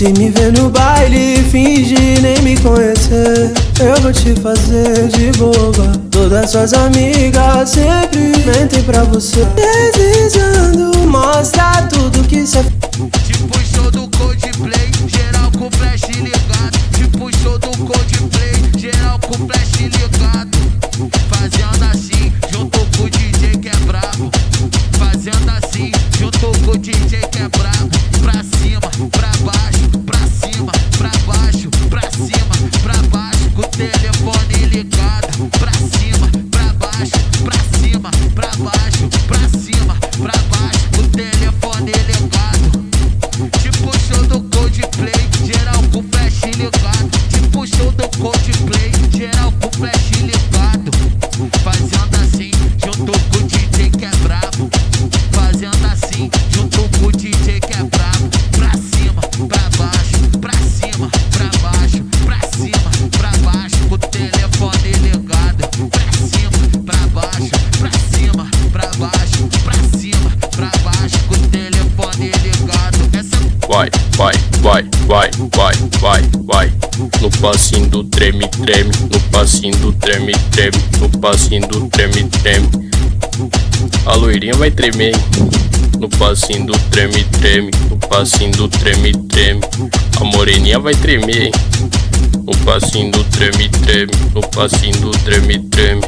Se me vê no baile, finge nem me conhecer. Eu vou te fazer de boba. Todas suas amigas sempre mentem pra você. Deslizando, mostra tudo que cê. Tipo show do Coldplay, geral com flash ligado. Tipo show do Coldplay, geral com flash ligado. Fazendo assim, junto com o DJ que é brabo. Fazendo assim, junto com o DJ que é brabo. Pra cima, pra baixo, pra cima, pra baixo, pra cima, pra baixo, com o telefone ligado. Pra cima, pra baixo, pra cima, pra baixo, pra cima, pra baixo, com o telefone ligado. Tipo show do Coldplay, geral com flash ligado. Tipo show do Coldplay, geral com flash ligado. Fazendo assim, junto com o DJ que é brabo. Fazendo assim, junto com o DJ que é brabo. Pra cima, pra baixo, pra cima, pra baixo, pra cima, pra baixo, com o telefone ligado. Pra cima, pra baixo, pra cima, pra baixo, pra cima, pra baixo, com o telefone ligado. Vai, vai, vai, vai, vai, vai, vai. No passinho do treme, treme. No passinho do treme, treme. No passinho do treme, treme. A loirinha vai tremer, hein? No passinho do treme, treme. No passinho do treme, treme. A moreninha vai tremer, hein? No passinho do treme, treme. No passinho do treme, treme.